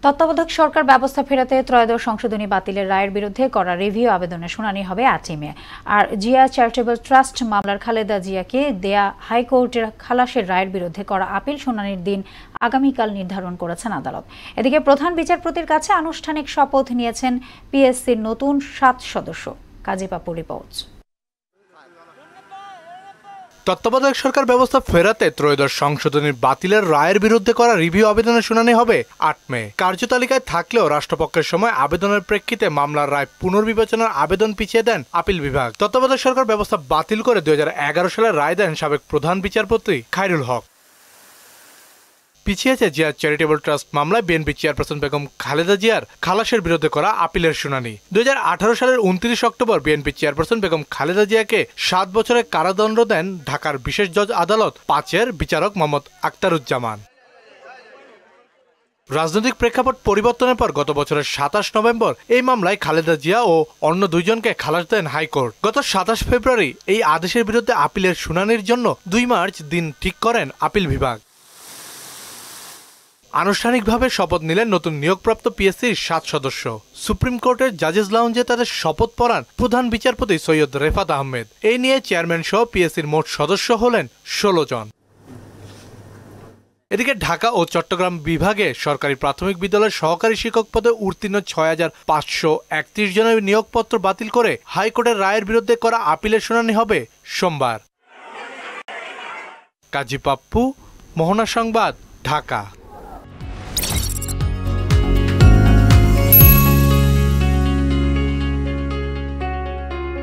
তত্ত্বাবধায়ক সরকার ব্যবস্থা ফেরাতে ত্রয়োদশ সংশোধনী বাতিলের রায়ের বিরুদ্ধে করা রিভিউ আবেদনের শুনানি হবে ৮ মে। আর জিয়া চ্যারিটেবল ট্রাস্ট মামলার খালেদা জিয়াকে দেয়া হাইকোর্টের খালাসের রায়ের বিরুদ্ধে করা আপিল শুনানির দিন আগামীকাল নির্ধারণ করেছেন আদালত। এদিকে প্রধান বিচারপতির কাছে আনুষ্ঠানিক শপথ নিয়েছেন পিএসসির নতুন ৭ সদস্য। কাজী পাপ্পু রিপোর্ট। তত্ত্বাবধায়ক সরকার ব্যবস্থা ফেরাতে ত্রয়োদশ সংশোধনীর বাতিলের রায়ের বিরুদ্ধে করা রিভিউ আবেদনের শুনানি হবে ৮ মে। কার্যতালিকায় থাকলেও রাষ্ট্রপক্ষের সময় আবেদনের প্রেক্ষিতে মামলার রায় পুনর্বিবেচনার আবেদন পিছিয়ে দেন আপিল বিভাগ। তত্ত্বাবধায়ক সরকার ব্যবস্থা বাতিল করে ২০১১ সালে রায় দেন সাবেক প্রধান বিচারপতি খায়রুল হক। পিছিয়েছে জিয়া চ্যারিটেবল ট্রাস্ট মামলায় বিএনপি চেয়ারপারসন বেগম খালেদা জিয়ার খালাসের বিরুদ্ধে করা আপিলের শুনানি। ২০১৮ সালের ২৯ October BNP chairperson Begum Khaleda জিয়াকে ৭ বছরের কারাদণ্ড দেন ঢাকার বিশেষ জজ আদালত ৫-এর বিচারক মোহাম্মদ আখতারুজ্জামান। রাজনৈতিক প্রেক্ষাপট পরিবর্তনের পর গত বছরের ২৭ নভেম্বর এই মামলায় খালেদা জিয়া ও অন্য দুইজনকে খালাস দেন হাইকোর্ট। গত ২৭ ফেব্রুয়ারি এই আদেশের বিরুদ্ধে আপিলের শুনানির জন্য ২ মার্চ দিন ঠিক করেন আপিল বিভাগ। আনুষ্ঠানিকভাবে শপথ নিলেন নতুন নিয়োগপ্রাপ্ত পিএসসির ৭ সদস্য। সুপ্রিম কোর্টের জাজেস লাউঞ্জে তাদের শপথ পড়ান প্রধান বিচারপতি সৈয়দ রেফাত আহমেদ। এই নিয়ে চেয়ারম্যান সহ পিএসসির মোট সদস্য হলেন ১৬ জন। এদিকে ঢাকা ও চট্টগ্রাম বিভাগে সরকারি প্রাথমিক বিদ্যালয়ের সহকারী শিক্ষক পদে উত্তীর্ণ ৬,৫৩১ জনের নিয়োগপত্র বাতিল করে হাইকোর্টের রায়ের বিরুদ্ধে করা আপিলের শুনানি হবে সোমবার। কাজী পাপ্পু, মোহনা সংবাদ, ঢাকা।